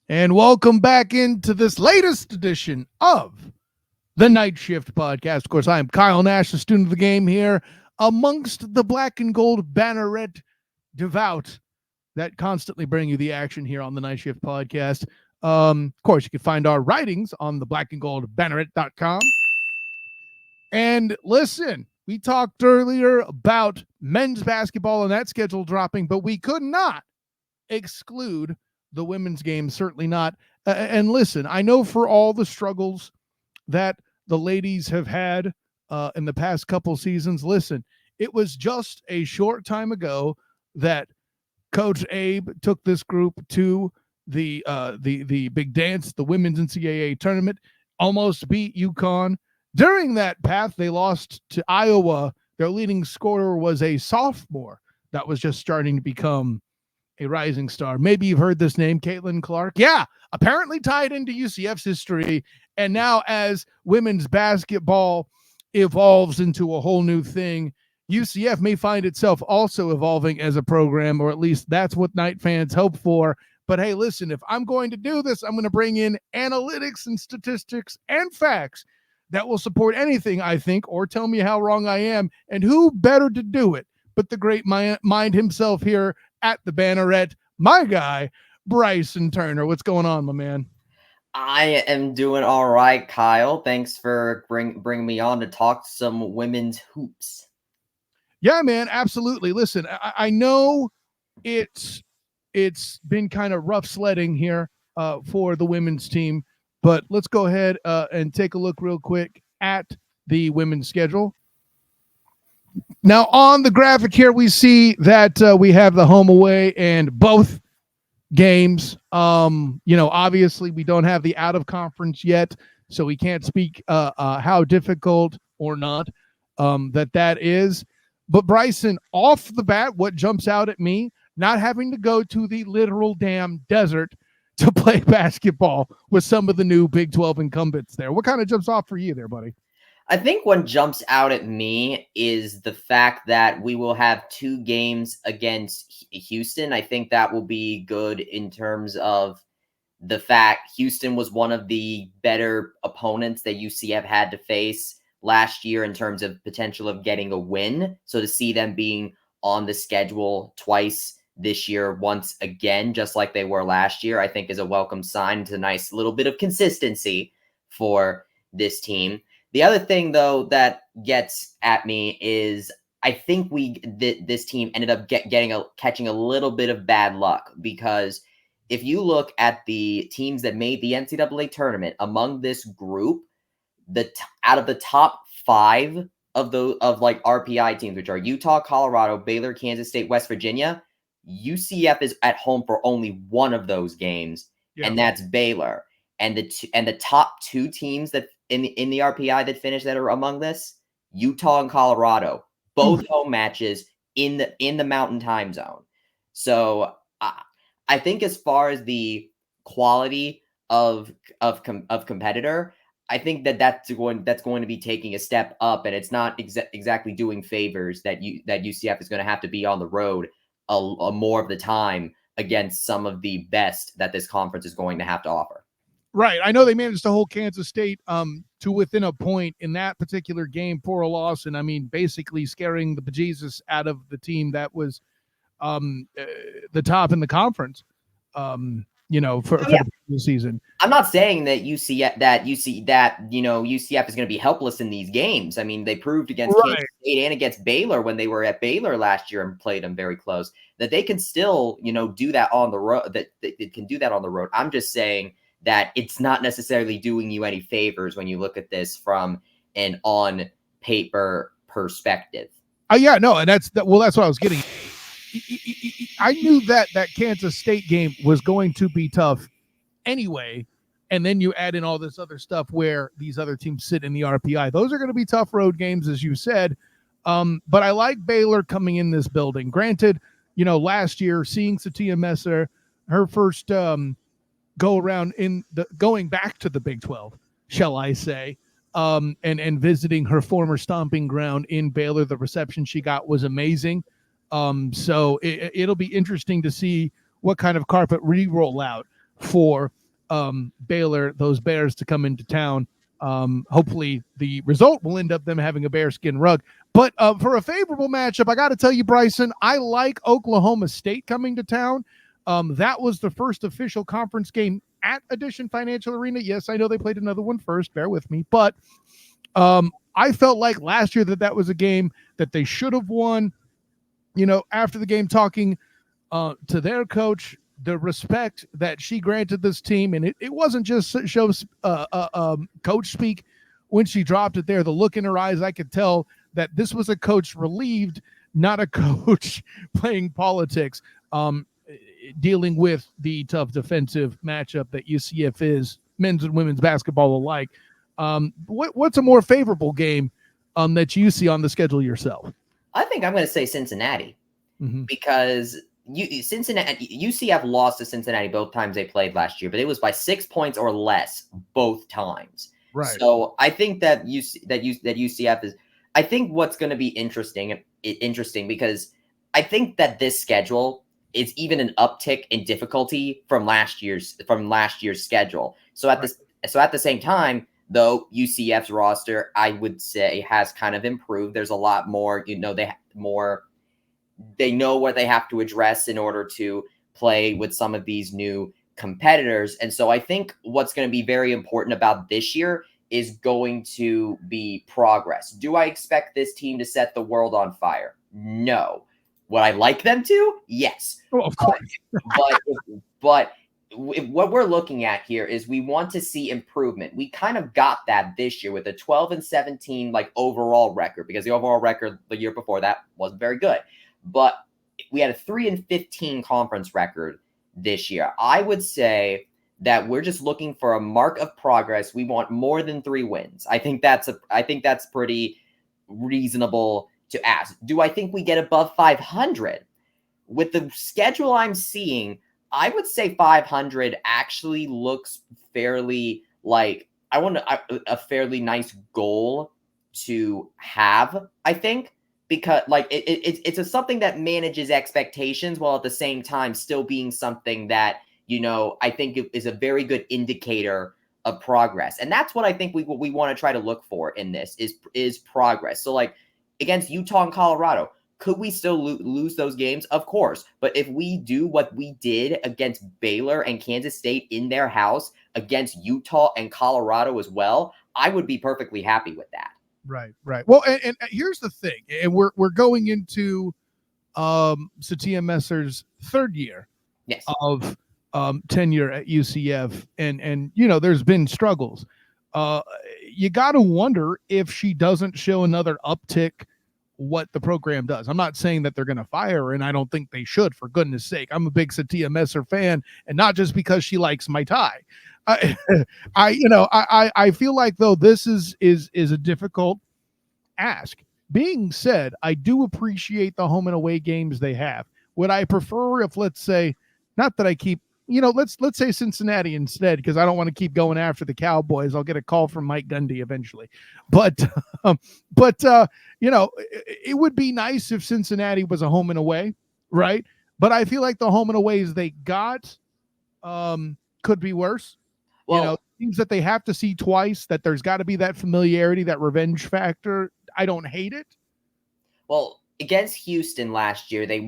And welcome back into this latest edition of the Night Shift podcast. Of course, I am Kyle Nash, the student of the game here, amongst the black and gold banneret devout that constantly bring you the action here on the Night Shift podcast. Of course, you can find our writings on the black and gold banneret.com. And listen, we talked earlier about men's basketball and that schedule dropping, but we could not exclude the women's game, certainly not. And listen, I know for all the struggles that the ladies have had in the past couple seasons, listen, it was just a short time ago that Coach Abe took this group to the big dance, the women's NCAA tournament, almost beat UConn. During that path, they lost to Iowa. Their leading scorer was a sophomore that was just starting to become a rising star. Maybe you've heard this name, Caitlin Clark. Yeah, apparently tied into UCF's history. And now as women's basketball evolves into a whole new thing, UCF may find itself also evolving as a program, or at least that's what Knight fans hope for. But hey, listen, if I'm going to do this, I'm going to bring in analytics and statistics and facts that will support anything I think or tell me how wrong I am. And who better to do it but the great mind himself here at the Banneret, my guy, Bryson Turner. What's going on, my man? I am doing all right, Kyle. Thanks for bring me on to talk some women's hoops. Yeah, man, absolutely. Listen, I know it's been kind of rough sledding here for the women's team, but let's go ahead and take a look real quick at the women's schedule. Now, on the graphic here, we see that we have the home away and both games. Obviously, we don't have the out of conference yet, so we can't speak how difficult or not that is. But Bryson, off the bat, what jumps out at me, not having to go to the literal damn desert to play basketball with some of the new Big 12 incumbents there. What kind of jumps off for you there, buddy? I think what jumps out at me is the fact that we will have 2 games against Houston. I think that will be good in terms of the fact Houston was one of the better opponents that UCF had to face last year in terms of potential of getting a win. So to see them being on the schedule twice this year, once again, just like they were last year, I think is a welcome sign. It's a nice little bit of consistency for this team. The other thing, though, that gets at me is I think this team ended up catching a little bit of bad luck, because if you look at the teams that made the NCAA tournament among this group, out of the top 5 of RPI teams, which are Utah, Colorado, Baylor, Kansas State, West Virginia, UCF is at home for only one of those games, and that's Baylor. And the top 2 teams that in the RPI that finished that are among this, Utah and Colorado, both home matches in the Mountain Time Zone. So I think as far as the quality of competitor, I think that's going to be taking a step up, and it's not exactly doing favors that UCF is going to have to be on the road a more of the time against some of the best that this conference is going to have to offer. Right. I know they managed to hold Kansas State to within a point in that particular game for a loss. And I mean, basically scaring the bejesus out of the team that was the top in the conference, for the season. I'm not saying that UCF is going to be helpless in these games. I mean, they proved against Kansas State and against Baylor when they were at Baylor last year and played them very close, that they can still, do that on the road, that they can do that on the road. I'm just saying that it's not necessarily doing you any favors when you look at this from an on paper perspective. And that's what I was getting. I knew that Kansas State game was going to be tough anyway, and then you add in all this other stuff where these other teams sit in the RPI. Those are going to be tough road games, as you said. But I like Baylor coming in this building. Granted, last year, seeing Sytia Messer, her first go around going back to the Big 12, shall I say, and visiting her former stomping ground in Baylor. The reception she got was amazing. So it'll be interesting to see what kind of carpet we roll out. for Baylor, those Bears, to come into town. Hopefully the result will end up them having a bearskin rug. But for a favorable matchup, I got to tell you, Bryson, I like Oklahoma State coming to town. That was the first official conference game at Addition Financial Arena. Yes, I know they played another one first. Bear with me. But I felt like last year that was a game that they should have won. After the game, talking to their coach, the respect that she granted this team, and it wasn't just shows coach speak when she dropped it there. The look in her eyes, I could tell that this was a coach relieved, not a coach playing politics, dealing with the tough defensive matchup that UCF is, men's and women's basketball alike. What's a more favorable game that you see on the schedule yourself? I think I'm going to say Cincinnati, because UCF lost to Cincinnati both times they played last year, but it was by 6 points or less both times. Right. So I think that UCF is. I think what's going to be interesting because I think that this schedule is even an uptick in difficulty from last year's schedule. So at the same time, though, UCF's roster, I would say, has kind of improved. There's a lot more, they know what they have to address in order to play with some of these new competitors. And so I think what's going to be very important about this year is going to be progress. Do I expect this team to set the world on fire? No. Would I like them to? Yes. Oh, of course. But what we're looking at here is we want to see improvement. We kind of got that this year with a 12-17 overall record, because the overall record the year before that wasn't very good. But we had a 3-15 conference record this year. I would say that we're just looking for a mark of progress. We want more than 3 wins. I think that's pretty reasonable to ask. Do I think we get above 500? With the schedule I'm seeing, I would say 500 actually looks fairly a fairly nice goal to have, I think, because it's something that manages expectations while at the same time still being something that, I think is a very good indicator of progress. And that's what I think we want to try to look for in this is progress. So against Utah and Colorado, could we still lose those games? Of course. But if we do what we did against Baylor and Kansas State in their house, against Utah and Colorado as well, I would be perfectly happy with that. Right. Well, and here's the thing, and we're going into Sytia Messer's third year of tenure at UCF, and there's been struggles. You got to wonder if she doesn't show another uptick, what the program does. I'm not saying that they're going to fire her, and I don't think they should, for goodness sake. I'm a big Sytia Messer fan, and not just because she likes my tie. I feel like, though, this is a difficult ask. Being said, I do appreciate the home and away games they have. Would I prefer if, let's say, not that I keep, let's say Cincinnati instead, because I don't want to keep going after the Cowboys. I'll get a call from Mike Gundy eventually. But it would be nice if Cincinnati was a home and away, right? But I feel like the home and aways they got could be worse. Well, teams that they have to see twice, that there's got to be that familiarity, that revenge factor. I don't hate it. Well, against Houston last year, they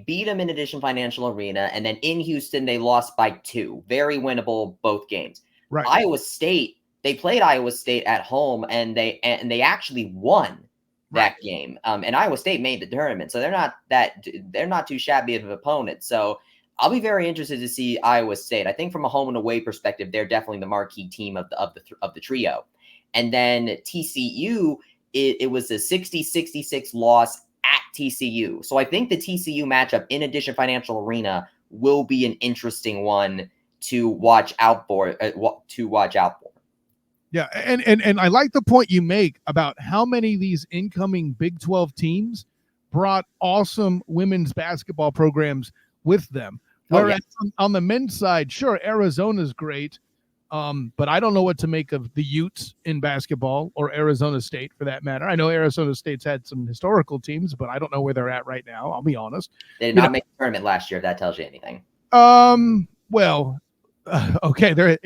beat them in Addition Financial Arena, and then in Houston they lost by 2. Very winnable both games. Right. Iowa State, they played Iowa State at home, and they actually won that game. And Iowa State made the tournament, so they're not too shabby of an opponent. So I'll be very interested to see Iowa State. I think from a home and away perspective, they're definitely the marquee team of the trio. And then TCU, it was a 60-66 loss at TCU. So I think the TCU matchup in Addition Financial Arena will be an interesting one to watch out for. Yeah, and I like the point you make about how many of these incoming Big 12 teams brought awesome women's basketball programs with them. Whereas on the men's side, sure, Arizona's great, but I don't know what to make of the Utes in basketball, or Arizona State for that matter. I know Arizona State's had some historical teams, but I don't know where they're at right now. I'll be honest. They did not make the tournament last year, if that tells you anything. Well, Okay, they're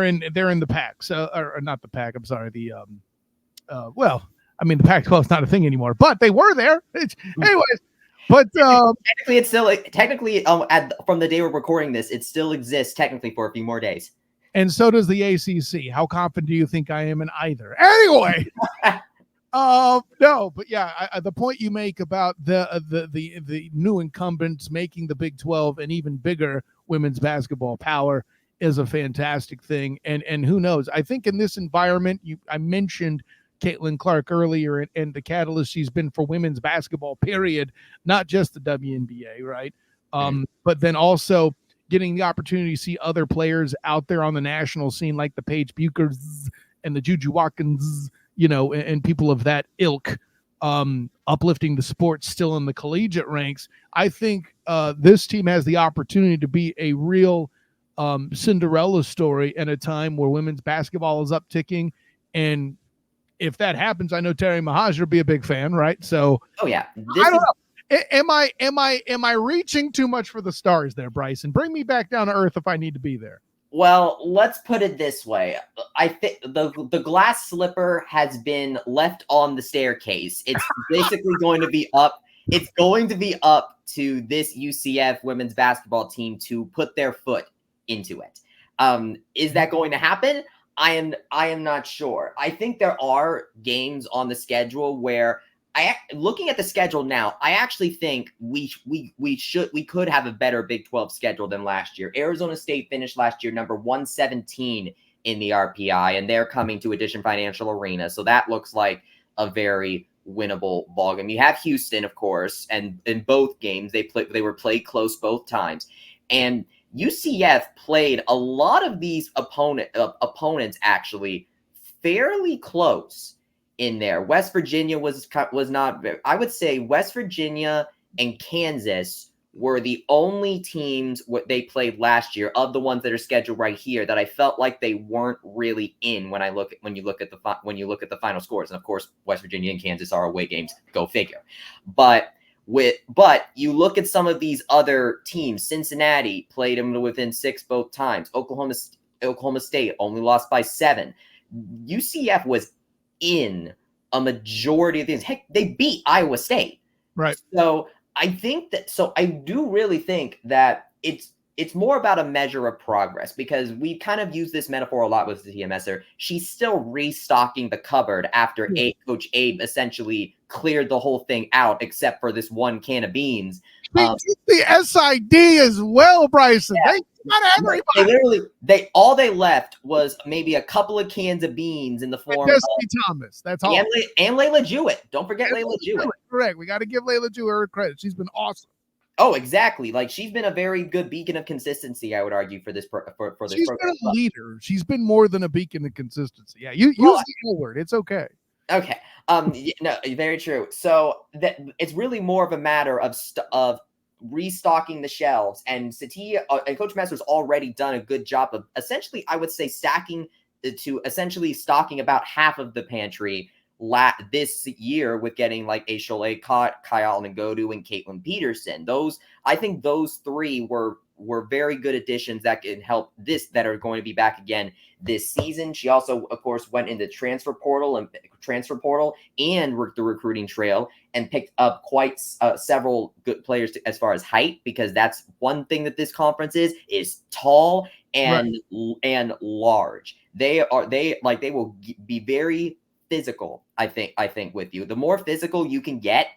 in the pack. So or not the pack. I'm sorry. The well, I mean the Pac-12 is not a thing anymore, but they were there. Anyways, but technically it's still from the day we're recording this, it still exists technically for a few more days. And so does the ACC. How confident do you think I am in either? Anyway. No, but yeah, the point you make about the new incumbents making the Big 12 an even bigger women's basketball power is a fantastic thing. And who knows? I think in this environment, I mentioned Caitlin Clark earlier and the catalyst she's been for women's basketball, period, not just the WNBA, right? But then also getting the opportunity to see other players out there on the national scene like the Paige Buchers and the Juju Watkins, and people of that ilk, uplifting the sport still in the collegiate ranks. I think this team has the opportunity to be a real Cinderella story in a time where women's basketball is upticking. And if that happens, I know Terry Mahajer will be a big fan, right? So, oh yeah, I don't know. Am I reaching too much for the stars there, Bryson? Bring me back down to earth if I need to be there. Well, let's put it this way. I think the glass slipper has been left on the staircase. It's basically going to be up. It's going to be up to this UCF women's basketball team to put their foot into it. Is that going to happen? I am not sure. I think there are games on the schedule where looking at the schedule now, I actually think we could have a better Big 12 schedule than last year. Arizona State finished last year number 117 in the RPI, and they're coming to Edition Financial Arena, so that looks like a very winnable ballgame. You have Houston, of course, and in both games they were played close both times, and UCF played a lot of these opponents actually fairly close. In there, West Virginia was not. I would say West Virginia and Kansas were the only teams what they played last year of the ones that are scheduled right here that I felt like they weren't really in when you look at the final scores. And of course, West Virginia and Kansas are away games. Go figure. But you look at some of these other teams. Cincinnati played them within 6 both times. Oklahoma State only lost by 7. UCF was in a majority of things. Heck, they beat Iowa State. Right. So I do really think that it's more about a measure of progress, because we kind of use this metaphor a lot with Sytia Messer. She's still restocking the cupboard after Coach Abe essentially cleared the whole thing out except for this one can of beans. The SID as well, Bryson. Yeah. All they left was maybe a couple of cans of beans in the form of Thomas. That's all. And Layla Jewett. Don't forget Layla Jewett. Correct. We got to give Layla Jewett her credit. She's been awesome. Oh, exactly. Like, she's been a very good beacon of consistency, I would argue, for this for this She's program. Been a leader. She's been more than a beacon of consistency. Yeah, use the whole word. It's okay. Okay. No, very true. So that it's really more of a matter of restocking the shelves, and Sytia and Coach Messer's already done a good job of essentially, I would say, stocking about half of the pantry this year with getting like a Cholet Cott, Kyle Ngodu, and Caitlin Peterson. I think those 3 were very good additions that can help that are going to be back again this season. She also, of course, went into transfer portal and the recruiting trail and picked up quite several good players as far as height, because that's one thing that this conference is tall and large. They will be very physical. I think with you, the more physical you can get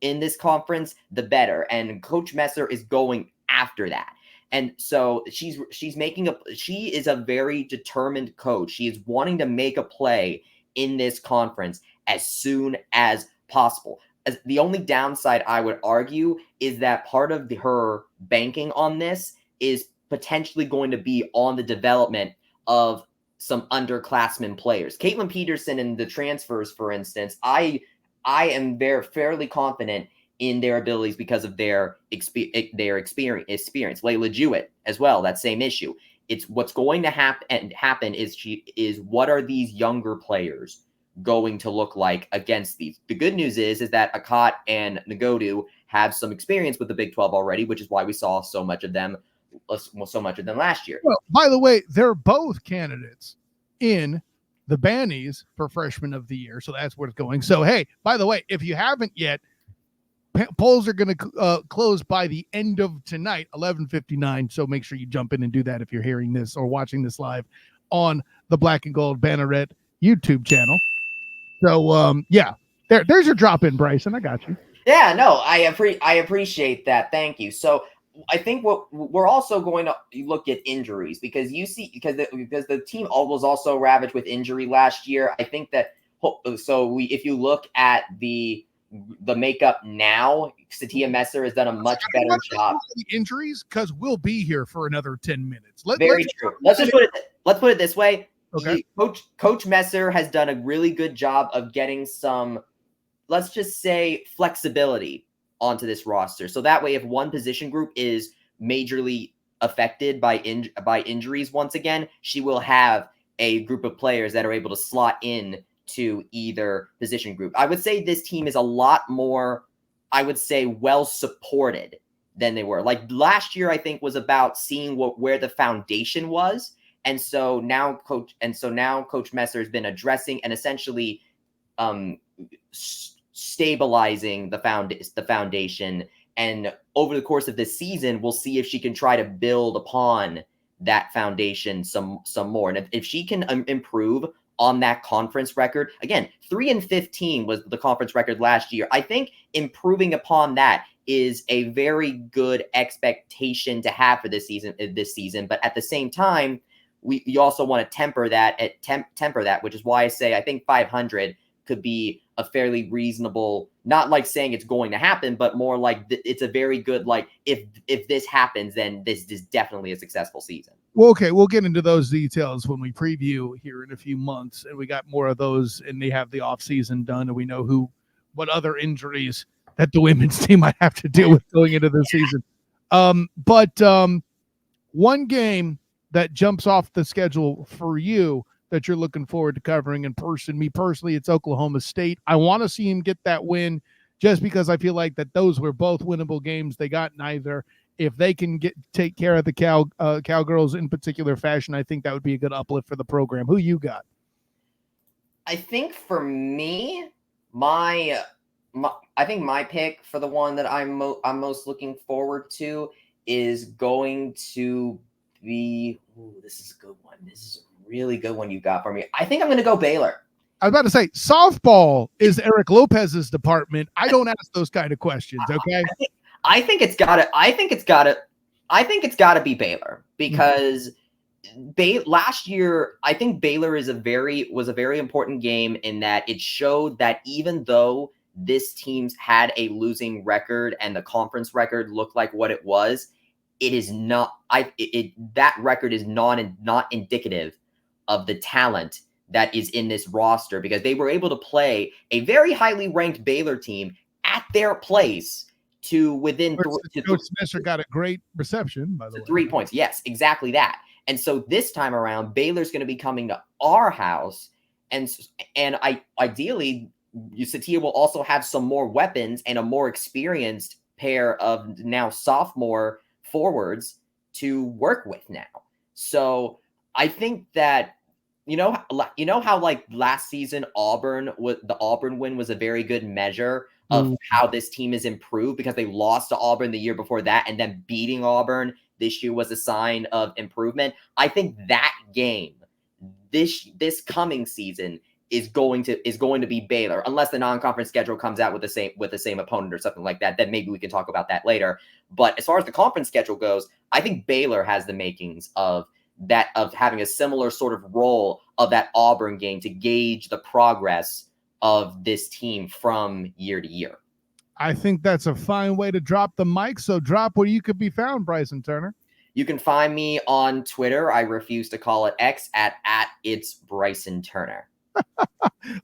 in this conference, the better. And Coach Messer is going after that. And so she is a very determined coach. She is wanting to make a play in this conference as soon as possible. The only downside, I would argue, is that part of her banking on this is potentially going to be on the development of some underclassmen players. Caitlin Peterson and the transfers, for instance, I am fairly confident in their abilities because of their experience. Layla Jewett as well, that same issue. It's what's going to happen is what are these younger players going to look like against these? The good news is that Akat and Ngodu have some experience with the Big 12 already, which is why we saw so much of them so much than last year. Well, by the way, they're both candidates in the Bannies for Freshman of the Year, so that's where it's going. So, hey, by the way, if you haven't yet, polls are going to close by the end of tonight, 11:59. So make sure you jump in and do that if you're hearing this or watching this live on the Black and Gold Banneret YouTube channel. So, yeah, there's your drop in, Bryson. I got you. Yeah, no, I appreciate that. Thank you. So I think what we're also going to look at injuries because the team was also ravaged with injury last year. I think that if you look at the makeup now, Sytia Messer has done a much better job. The injuries, because we'll be here for another 10 minutes. Very true. Let's put it this way. Okay. Coach Messer has done a really good job of getting some, let's just say, flexibility onto this roster. So that way, if one position group is majorly affected by injuries once again, she will have a group of players that are able to slot in to either position group. I would say this team is a lot more, well supported than they were. Like last year, I think was about seeing where the foundation was. And so now Coach Messer has been addressing and essentially stabilizing the foundation. And over the course of this season, we'll see if she can try to build upon that foundation some more. And if she can improve on that conference record, again, 3-15 was the conference record last year. I think improving upon that is a very good expectation to have for this season. But at the same time, you also want to temper that, which is why I say I think 500 could be a fairly reasonable, not like saying it's going to happen, but more like it's a very good, like if this happens, then this is definitely a successful season. Well, okay, we'll get into those details when we preview here in a few months, and we got more of those, and they have the off season done, and we know what other injuries that the women's team might have to deal with going into the season. But one game that jumps off the schedule for you that you're looking forward to covering in person, me personally, it's Oklahoma State. I want to see him get that win just because I feel like that those were both winnable games. They got neither. If they can take care of the Cowgirls in particular fashion, I think that would be a good uplift for the program. Who you got? I think for me, I think my pick for the one that I'm most looking forward to is going to be. Ooh, this is a good one. This is a really good one you got for me. I think I'm going to go Baylor. I was about to say softball is Eric Lopez's department. I don't ask those kind of questions. Okay. I think it's gotta be Baylor because last year, I think Baylor was a very important game in that it showed that even though this team's had a losing record and the conference record looked like what it was, it is not. That record is not indicative of the talent that is in this roster because they were able to play a very highly ranked Baylor team at their place to within Coach Messer got a great reception, by the way. 3 points. Yes, exactly that. And so this time around, Baylor's going to be coming to our house. And ideally, Sytia will also have some more weapons and a more experienced pair of now sophomore forwards to work with now. So I think that, you know how like last season the Auburn win was a very good measure of how this team has improved because they lost to Auburn the year before that, and then beating Auburn this year was a sign of improvement. I think that game this coming season is going to be Baylor, unless the non-conference schedule comes out with the same opponent or something like that. Then maybe we can talk about that later. But as far as the conference schedule goes, I think Baylor has the makings of having a similar sort of role of that Auburn game to gauge the progress of this team from year to year. I think that's a fine way to drop the mic. So drop where you could be found, Bryson Turner. You can find me on Twitter. I refuse to call it X at it's Bryson Turner.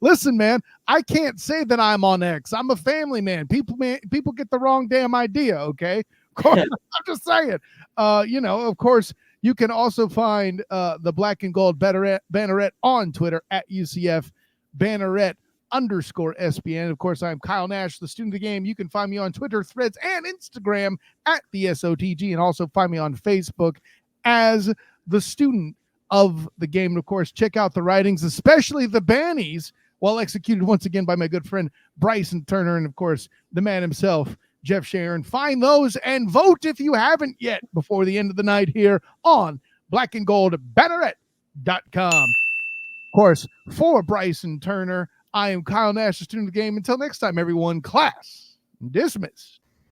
Listen, man, I can't say that I'm on X. I'm a family man. People get the wrong damn idea. Okay. I'm just saying, of course, you can also find the Black and Gold Banneret on Twitter at UCF Banneret SBN. Of course, I'm Kyle Nash, the student of the game. You can find me on Twitter, Threads, and Instagram at the SOTG, and also find me on Facebook as the student of the game. And of course, check out the writings, especially the bannies, while executed once again by my good friend Bryson Turner, and of course, the man himself, Jeff Sharon. Find those and vote if you haven't yet before the end of the night here on blackandgoldbanneret.com. Of course, for Bryson Turner, I am Kyle Nash, the student of the game. Until next time, everyone, class dismissed.